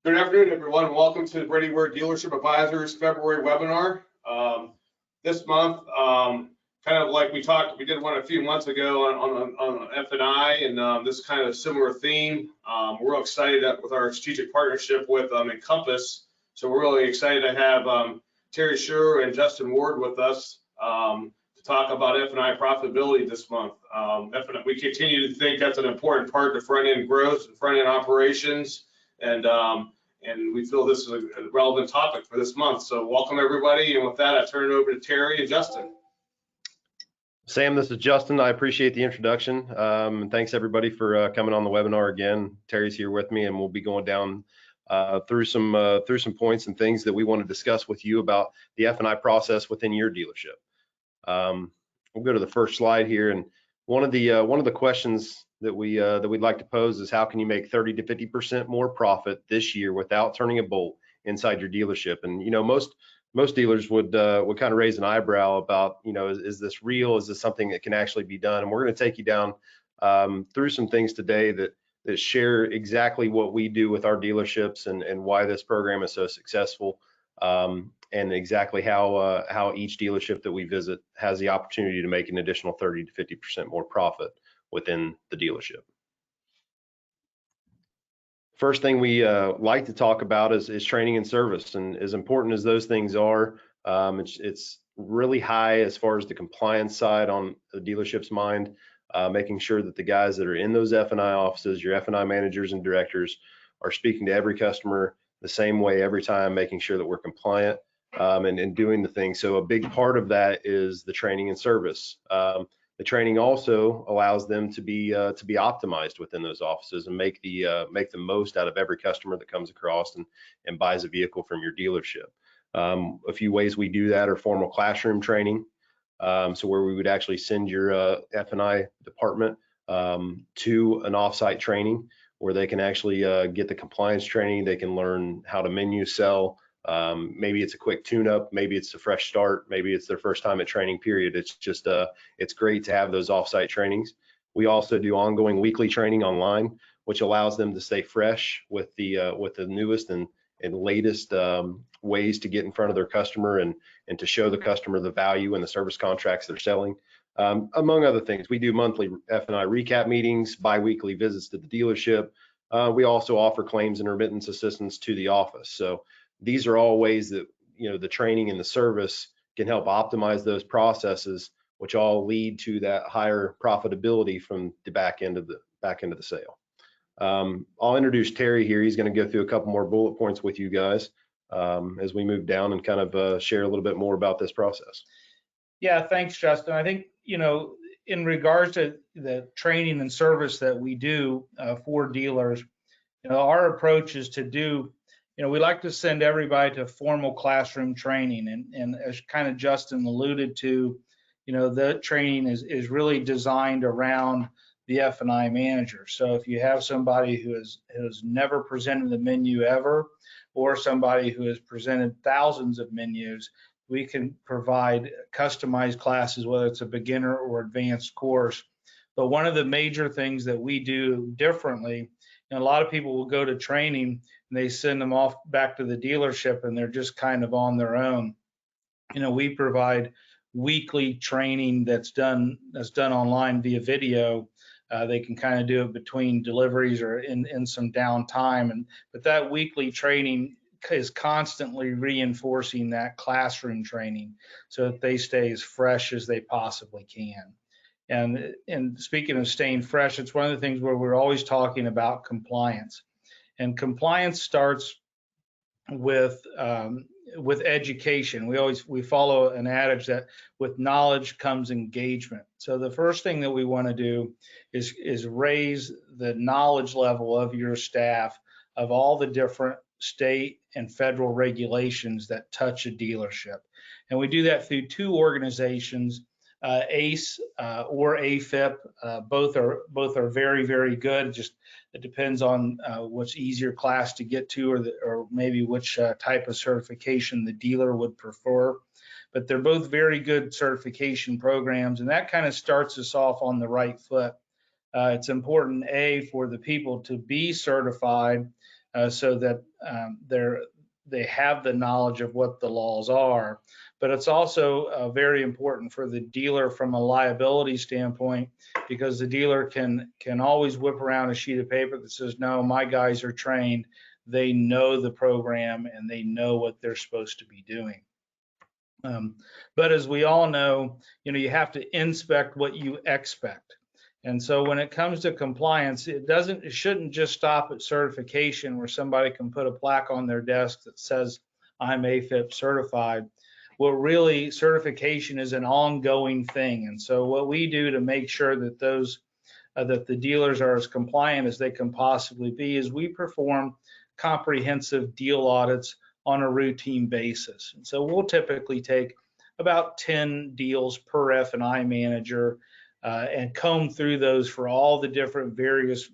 Good afternoon, everyone. Welcome to the Brady Ware Dealership Advisors February webinar. This month, kind of like we did one a few months ago on F&I, and this kind of similar theme. We're real excited with our strategic partnership with Encompass. So we're really excited to have Terry Schurer and Justin Ward with us to talk about F&I profitability this month. We continue to think that's an important part of front-end growth and front-end operations. And we feel this is a relevant topic for this month. So welcome everybody. And with that, I turn it over to Terry and Justin. Sam, this is Justin. I appreciate the introduction. And thanks everybody for coming on the webinar again. Terry's here with me, and we'll be going down through some points and things that we want to discuss with you about the F&I process within your dealership. We'll go to the first slide here, and one of the questions that we'd like to pose is, how can you make 30 to 50% more profit this year without turning a bolt inside your dealership? And you know, most dealers would kind of raise an eyebrow about, you know, is this real? Is this something that can actually be done? And we're going to take you down through some things today that share exactly what we do with our dealerships and why this program is so successful, and exactly how each dealership that we visit has the opportunity to make an additional 30 to 50% more profit within the dealership. First thing we like to talk about is training and service. And as important as those things are, it's really high as far as the compliance side on the dealership's mind, making sure that the guys that are in those F&I offices, your F&I managers and directors, are speaking to every customer the same way every time, making sure that we're compliant and doing the things. So a big part of that is the training and service. The training also allows them to be optimized within those offices and make the most out of every customer that comes across and buys a vehicle from your dealership. A few ways we do that are formal classroom training, so where we would actually send your F&I department to an offsite training where they can actually get the compliance training. They can learn how to menu sell. Maybe it's a quick tune-up, maybe it's a fresh start, maybe it's their first time at training period. It's just it's great to have those offsite trainings. We also do ongoing weekly training online, which allows them to stay fresh with the newest and latest ways to get in front of their customer and to show the customer the value and the service contracts they're selling. Among other things, we do monthly F&I recap meetings, bi-weekly visits to the dealership. We also offer claims and remittance assistance to the office. So these are all ways that, you know, the training and the service can help optimize those processes, which all lead to that higher profitability from the back end of the sale. I'll introduce Terry here. He's going to go through a couple more bullet points with you guys as we move down and kind of share a little bit more about this process. Yeah, thanks, Justin. I think, you know, in regards to the training and service that we do for dealers, you know, our approach is to do, you know, we like to send everybody to formal classroom training, and as kind of Justin alluded to, you know, the training is really designed around the F&I manager. So if you have somebody who has never presented the menu ever, or somebody who has presented thousands of menus, we can provide customized classes, whether it's a beginner or advanced course. But one of the major things that we do differently, and a lot of people will go to training and they send them off back to the dealership and they're just kind of on their own. You know, we provide weekly training that's done online via video. They can kind of do it between deliveries or in some downtime, but that weekly training is constantly reinforcing that classroom training so that they stay as fresh as they possibly can. And speaking of staying fresh, it's one of the things where we're always talking about compliance. And compliance starts with education. We follow an adage that with knowledge comes engagement. So the first thing that we want to do is raise the knowledge level of your staff of all the different state and federal regulations that touch a dealership. And we do that through two organizations, ACE or AFIP. Both are very, very good. It depends on what's easier class to get to, or maybe which type of certification the dealer would prefer. But they're both very good certification programs, and that kind of starts us off on the right foot. It's important, A, for the people to be certified so that they have the knowledge of what the laws are. But it's also very important for the dealer from a liability standpoint, because the dealer can always whip around a sheet of paper that says, no, my guys are trained, they know the program, and they know what they're supposed to be doing. But as we all know, you have to inspect what you expect. And so when it comes to compliance, it shouldn't just stop at certification, where somebody can put a plaque on their desk that says, I'm AFIP certified. What really, certification is an ongoing thing. And so what we do to make sure that that the dealers are as compliant as they can possibly be is we perform comprehensive deal audits on a routine basis. And so we'll typically take about 10 deals per F&I manager and comb through those for all the different various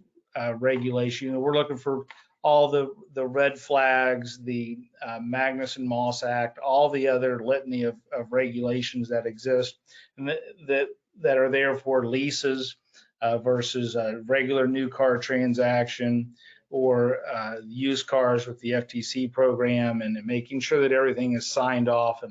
regulations. We're looking for all the red flags, the Magnuson-Moss Act, all the other litany of regulations that exist and that are there for leases versus a regular new car transaction, or used cars with the FTC program, and making sure that everything is signed off,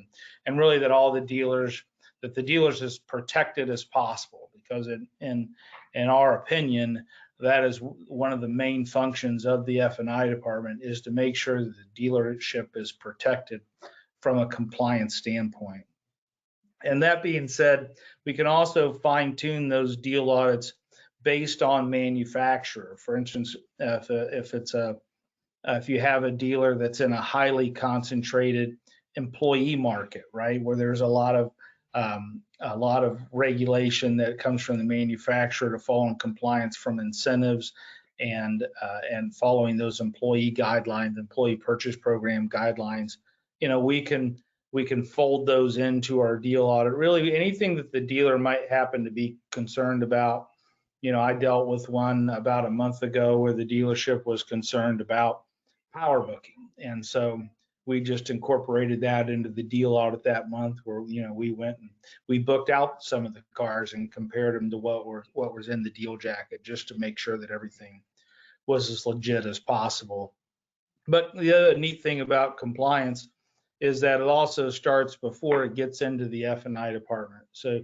and really that all the dealers, that the dealers is protected as possible, because in our opinion, that is one of the main functions of the F&I department, is to make sure that the dealership is protected from a compliance standpoint. And that being said, we can also fine tune those deal audits based on manufacturer. For instance, if you have a dealer that's in a highly concentrated employee market, right, where there's a lot of regulation that comes from the manufacturer to fall in compliance from incentives and following those employee guidelines, employee purchase program guidelines, we can fold those into our deal audit. Really, anything that the dealer might happen to be concerned about. I dealt with one about a month ago where the dealership was concerned about power booking. And so we just incorporated that into the deal audit that month, where, we went and we booked out some of the cars and compared them to what was in the deal jacket, just to make sure that everything was as legit as possible. But the other neat thing about compliance is that it also starts before it gets into the F&I department. So,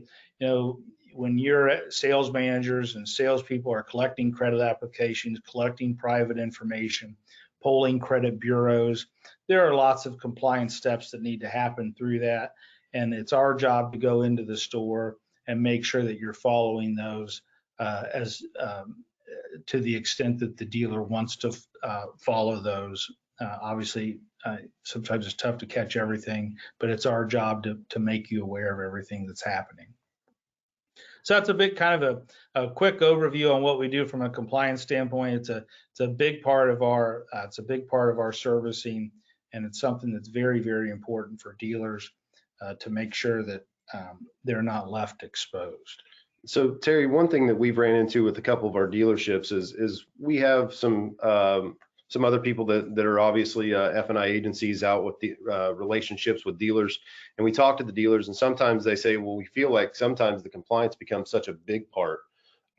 when your sales managers and salespeople are collecting credit applications, collecting private information, polling credit bureaus, there are lots of compliance steps that need to happen through that. And it's our job to go into the store and make sure that you're following those to the extent that the dealer wants to follow those. Obviously, sometimes it's tough to catch everything, but it's our job to make you aware of everything that's happening. So that's a big kind of a quick overview on what we do from a compliance standpoint. It's a big part of our servicing, and it's something that's very, very important for dealers to make sure that they're not left exposed. So Terry, one thing that we've ran into with a couple of our dealerships is we have some other people that are obviously F&I agencies out with the relationships with dealers, and we talk to the dealers, and sometimes they say, well, we feel like sometimes the compliance becomes such a big part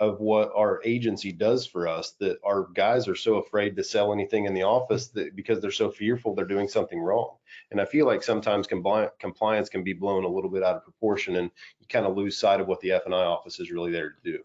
of what our agency does for us that our guys are so afraid to sell anything in the office because they're so fearful they're doing something wrong. And I feel like sometimes compliance can be blown a little bit out of proportion, and you kind of lose sight of what the F&I office is really there to do.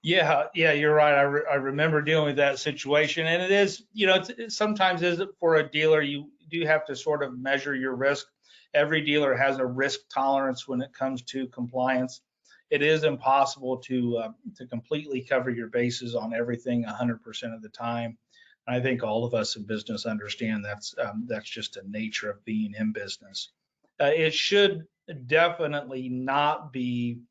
Yeah, you're right. I remember dealing with that situation, and it is, it sometimes is for a dealer, you do have to sort of measure your risk. Every dealer has a risk tolerance when it comes to compliance. It is impossible to completely cover your bases on everything 100% of the time. I think all of us in business understand that's just the nature of being in business. It should definitely not be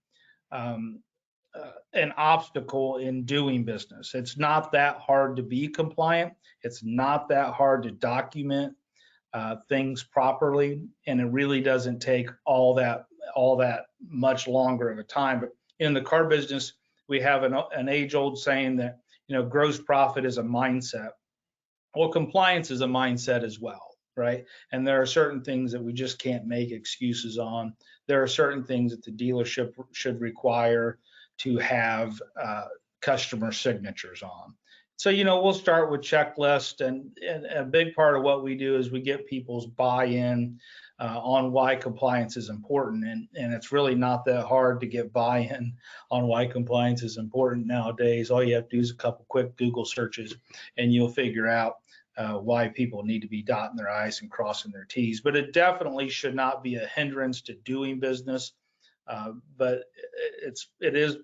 an obstacle in doing business. It's not that hard to be compliant. It's not that hard to document things properly, and it really doesn't take all that much longer of a time. But in the car business, we have an age-old saying that gross profit is a mindset. Well, compliance is a mindset as well, right? And there are certain things that we just can't make excuses on. There are certain things that the dealership should require to have customer signatures on. So, we'll start with checklist, and a big part of what we do is we get people's buy-in on why compliance is important. And it's really not that hard to get buy-in on why compliance is important nowadays. All you have to do is a couple quick Google searches and you'll figure out why people need to be dotting their I's and crossing their T's. But it definitely should not be a hindrance to doing business. But it is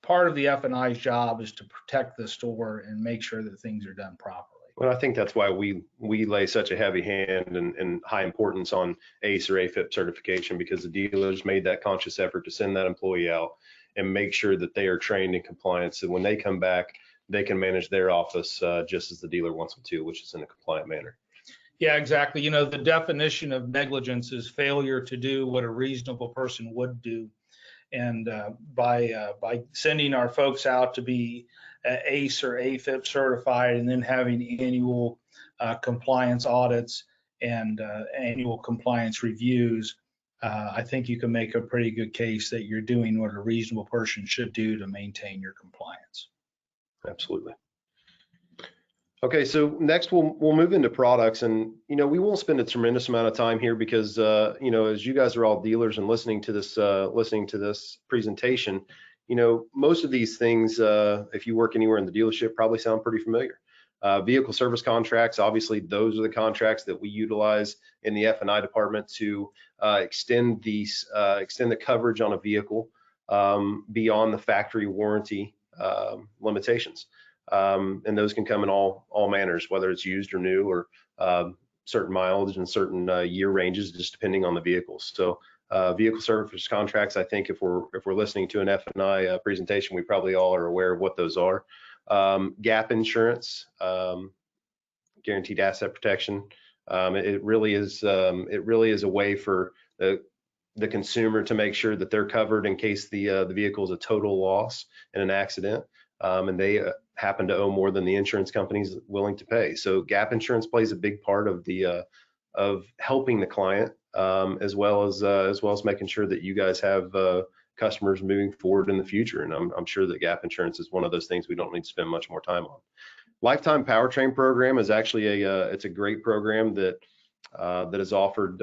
part of the F&I's job is to protect the store and make sure that things are done properly. Well, I think that's why we lay such a heavy hand and high importance on ACE or AFIP certification, because the dealers made that conscious effort to send that employee out and make sure that they are trained in compliance. So when they come back, they can manage their office just as the dealer wants them to, which is in a compliant manner. Yeah, exactly. The definition of negligence is failure to do what a reasonable person would do. And by sending our folks out to be ACE or AFIP certified, and then having annual compliance audits and annual compliance reviews, I think you can make a pretty good case that you're doing what a reasonable person should do to maintain your compliance. Absolutely. Okay, so next we'll move into products, and we won't spend a tremendous amount of time here because as you guys are all dealers and listening to this presentation, most of these things, if you work anywhere in the dealership, probably sound pretty familiar. Vehicle service contracts, obviously those are the contracts that we utilize in the F&I department to extend the coverage on a vehicle beyond the factory warranty limitations. And those can come in all manners, whether it's used or new, or certain mileage and certain year ranges, just depending on the vehicles. So vehicle service contracts, I think if we're listening to an F&I presentation, we probably all are aware of what those are. Gap insurance, guaranteed asset protection. It really is a way for the consumer to make sure that they're covered in case the vehicle is a total loss in an accident, and they happen to owe more than the insurance company's willing to pay. So gap insurance plays a big part of the of helping the client, as well as making sure that you guys have customers moving forward in the future. And I'm sure that gap insurance is one of those things we don't need to spend much more time on. Lifetime powertrain program is actually it's a great program that is offered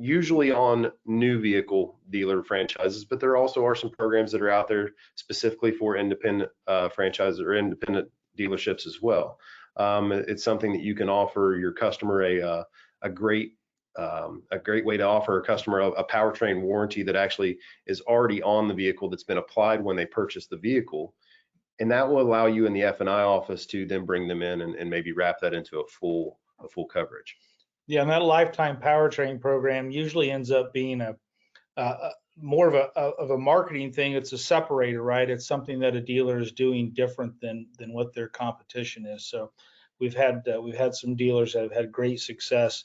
usually on new vehicle dealer franchises, but there also are some programs that are out there specifically for independent franchises or independent dealerships as well. It's something that you can offer your customer a great way to offer a customer a powertrain warranty that actually is already on the vehicle, that's been applied when they purchase the vehicle. And that will allow you in the F&I office to then bring them in and maybe wrap that into a full coverage. Yeah, and that lifetime powertrain program usually ends up being more of a marketing thing. It's a separator, right? It's something that a dealer is doing different than what their competition is. So we've had some dealers that have had great success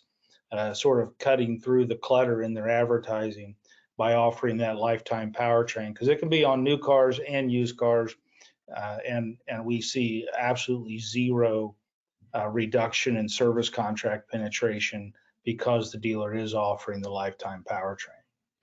sort of cutting through the clutter in their advertising by offering that lifetime powertrain, because it can be on new cars and used cars, and we see absolutely zero reduction in service contract penetration because the dealer is offering the lifetime powertrain.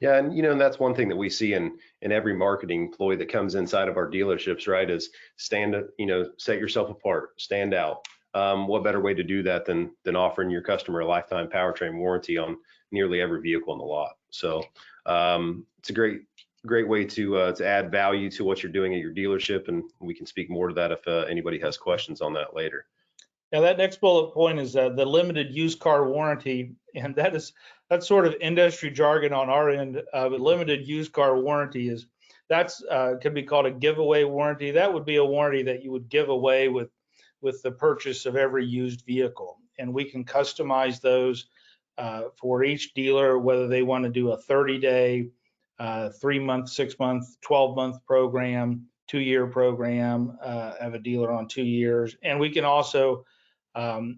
Yeah, and that's one thing that we see in every marketing ploy that comes inside of our dealerships, right? Is set yourself apart, stand out. What better way to do that than offering your customer a lifetime powertrain warranty on nearly every vehicle in the lot? So it's a great way to add value to what you're doing at your dealership, and we can speak more to that if anybody has questions on that later. Now that next bullet point is the limited used car warranty, and that's sort of industry jargon on our end. But limited used car warranty could be called a giveaway warranty. That would be a warranty that you would give away with the purchase of every used vehicle, and we can customize those for each dealer, whether they want to do a 30-day, 3-month, 6-month, 12-month program, 2-year program, have a dealer on 2 years, and we can also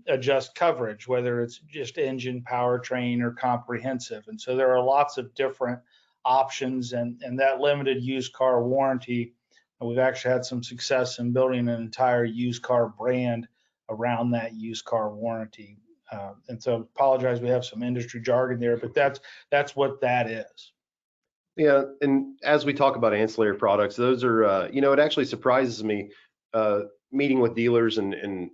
adjust coverage, whether it's just engine, powertrain, or comprehensive. And so there are lots of different options, and that limited used car warranty, we've actually had some success in building an entire used car brand around that used car warranty. And so apologize, we have some industry jargon there, but that's what that is. Yeah, and as we talk about ancillary products, those are, it actually surprises me meeting with dealers and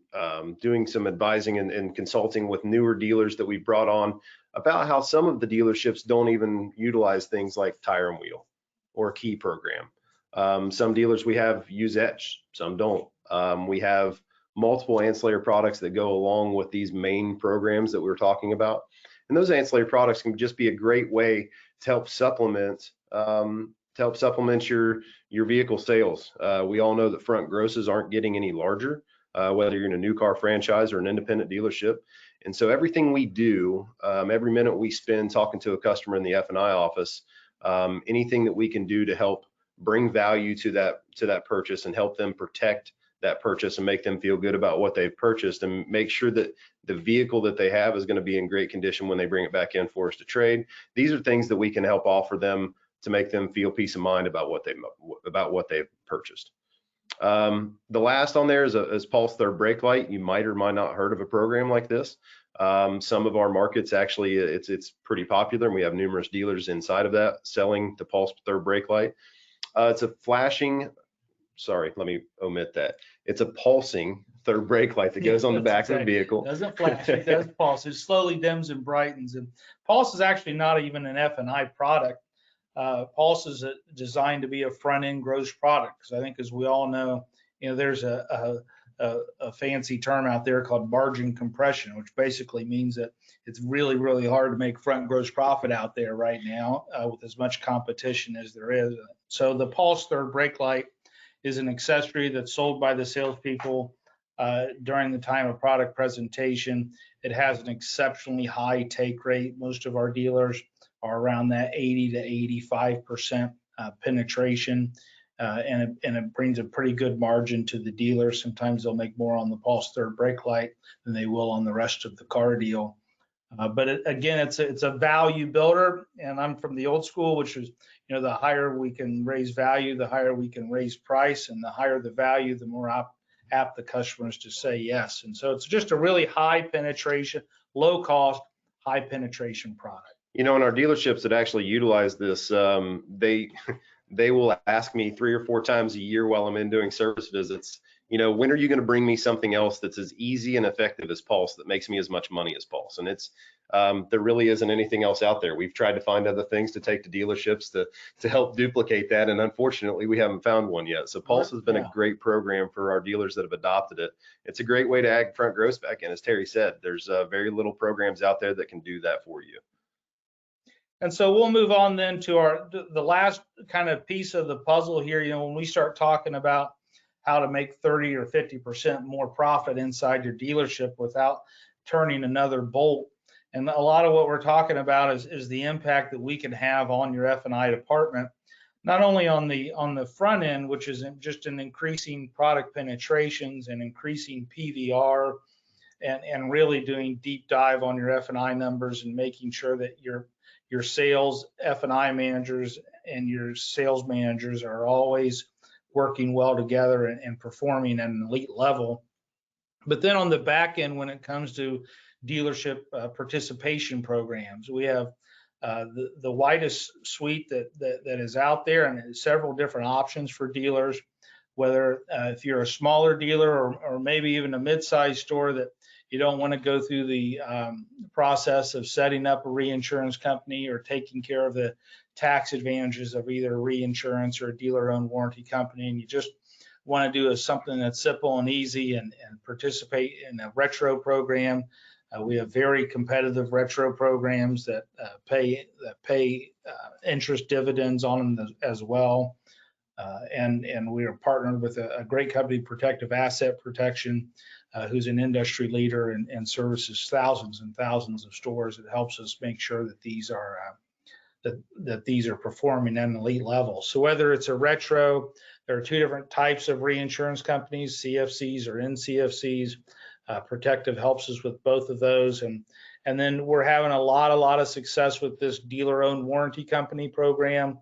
doing some advising and consulting with newer dealers that we brought on about how some of the dealerships don't even utilize things like tire and wheel or key program. Some dealers we have use etch, some don't. We have multiple ancillary products that go along with these main programs that we're talking about. And those ancillary products can just be a great way to help supplement your vehicle sales. We all know that front grosses aren't getting any larger, whether you're in a new car franchise or an independent dealership. And so everything we do, every minute we spend talking to a customer in the F&I office, anything that we can do to help bring value to that purchase and help them protect that purchase and make them feel good about what they've purchased and make sure that the vehicle that they have is going to be in great condition when they bring it back in for us to trade. These are things that we can help offer them to make them feel peace of mind about what they've purchased. The last on there is Pulse Third Brake Light. You might or might not heard of a program like this. Some of our markets actually it's pretty popular, and we have numerous dealers inside of that selling the Pulse Third Brake Light. It's a flashing, sorry, let me omit that. It's a pulsing third brake light that goes on the back of the vehicle. It doesn't flash, it does pulse. It slowly dims and brightens. And Pulse is actually not even an F&I product. Pulse is designed to be a front-end gross product, because I think, as we all know, there's a fancy term out there called margin compression, which basically means that it's really, really hard to make front gross profit out there right now with as much competition as there is. So the Pulse Third Brake Light is an accessory that's sold by the salespeople during the time of product presentation. It has an exceptionally high take rate. Most of our dealers are around that 80 to 85% penetration, and it brings a pretty good margin to the dealer. Sometimes they'll make more on the Pulse Third Brake Light than they will on the rest of the car deal. But again, it's a value builder, and I'm from the old school, which is, the higher we can raise value, the higher we can raise price, and the higher the value, the more apt the customers to say yes. And so it's just a really high penetration, low cost, high penetration product. In our dealerships that actually utilize this, they will ask me 3 or 4 times a year while I'm in doing service visits, when are you going to bring me something else that's as easy and effective as Pulse that makes me as much money as Pulse? And it's there really isn't anything else out there. We've tried to find other things to take to dealerships to help duplicate that, and unfortunately we haven't found one yet. So Pulse has been a great program for our dealers that have adopted it. It's a great way to add front gross back in. As Terry said, there's very little programs out there that can do that for you. And so we'll move on then to the last kind of piece of the puzzle here. When we start talking about how to make 30 or 50% more profit inside your dealership without turning another bolt. And a lot of what we're talking about is the impact that we can have on your F&I department, not only on the front end, which is just an increasing product penetrations and increasing PVR, and really doing deep dive on your F&I numbers and making sure that your sales F&I managers and your sales managers are always working well together and performing at an elite level. But then on the back end, when it comes to dealership participation programs, we have the widest suite that is out there, and several different options for dealers, whether if you're a smaller dealer or maybe even a mid-sized store that you don't want to go through the process of setting up a reinsurance company or taking care of the tax advantages of either reinsurance or a dealer-owned warranty company, and you just want to do something that's simple and easy and participate in a retro program. We have very competitive retro programs that pay interest dividends on them as well. And we are partnered with a great company, Protective Asset Protection, who's an industry leader and services thousands and thousands of stores. It helps us make sure that these are performing at an elite level. So whether it's a retro, there are 2 different types of reinsurance companies, CFCs or NCFCs. Protective helps us with both of those, and then we're having a lot of success with this dealer-owned warranty company program.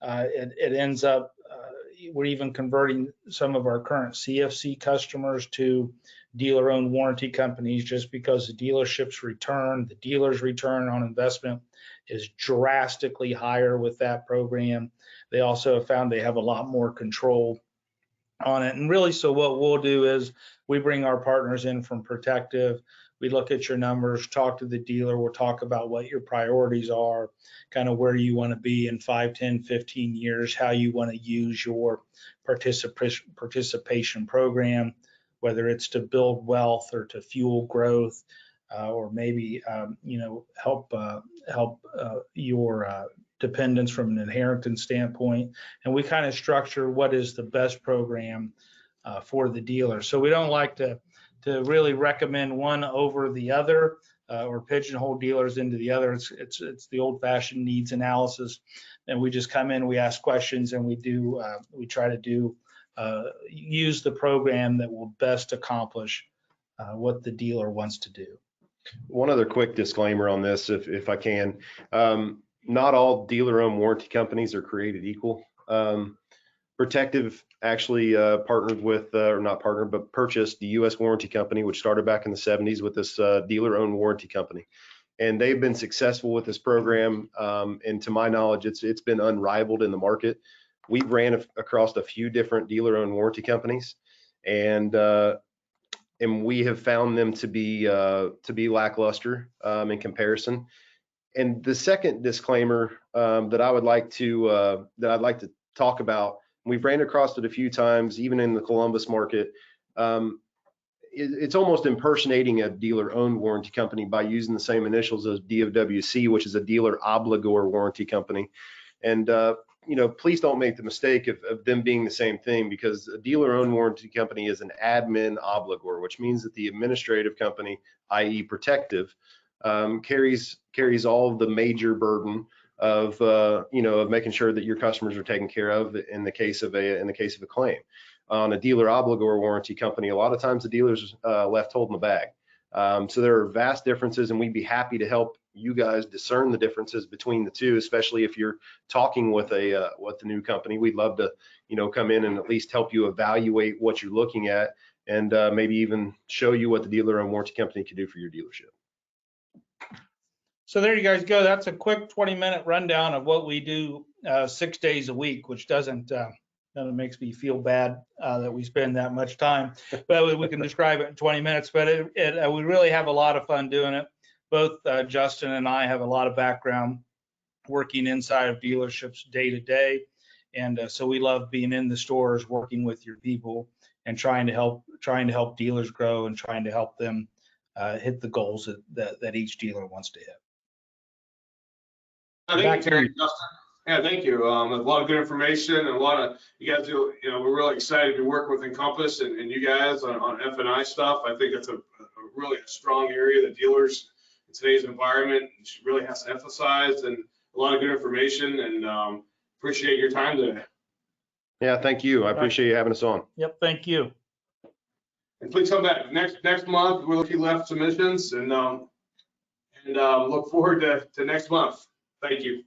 It ends up we're even converting some of our current CFC customers to dealer-owned warranty companies, just because the dealership's return, the dealer's return on investment, is drastically higher with that program. They also have found they have a lot more control on it. And really, so what we'll do is we bring our partners in from Protective. We look at your numbers, talk to the dealer. We'll talk about what your priorities are, kind of where you want to be in 5, 10, 15 years, how you want to use your participation program, whether it's to build wealth or to fuel growth, or maybe help your dependents from an inheritance standpoint. And we kind of structure what is the best program for the dealer. So we don't like to really recommend one over the other or pigeonhole dealers into the other. It's the old-fashioned needs analysis, and we just come in, we ask questions, and we try to use the program that will best accomplish what the dealer wants to do. One other quick disclaimer on this, if I can. Not all dealer-owned warranty companies are created equal. Protective actually partnered with, or not partnered, but purchased the U.S. Warranty Company, which started back in the 70s with this dealer-owned warranty company. And they've been successful with this program. And to my knowledge, it's been unrivaled in the market. We've ran across a few different dealer-owned warranty companies, and we have found them to be lackluster in comparison. And the second disclaimer that I'd like to talk about, we've ran across it a few times, even in the Columbus market. It's almost impersonating a dealer-owned warranty company by using the same initials as DOWC, which is a dealer obligor warranty company. And please don't make the mistake of them being the same thing, because a dealer-owned warranty company is an admin obligor, which means that the administrative company, i.e. Protective, carries all of the major burden of making sure that your customers are taken care of in the case of a claim. On a dealer obligor warranty company, a lot of times the dealer's left holding the bag. So there are vast differences, and we'd be happy to help you guys discern the differences between the two, especially if you're talking with the new company. We'd love to come in and at least help you evaluate what you're looking at, and maybe even show you what the dealer-owned warranty company could do for your dealership. So there you guys go. That's a quick 20-minute rundown of what we do 6 days a week, which doesn't makes me feel bad that we spend that much time, but we can describe it in 20 minutes. But we really have a lot of fun doing it. Both Justin and I have a lot of background working inside of dealerships day to day, and so we love being in the stores, working with your people, and trying to help dealers grow and trying to help them hit the goals that each dealer wants to hit. Thank you, Terry, Justin. Yeah, thank you. A lot of good information, and a lot of you guys do. We're really excited to work with Encompass and you guys on F&I stuff. I think it's a really strong area that dealers in today's environment really has to emphasize, and a lot of good information. And appreciate your time today. Yeah, thank you. I appreciate you having us on. Yep, thank you. And please come back next month. We'll keep left submissions, and look forward to next month. Thank you.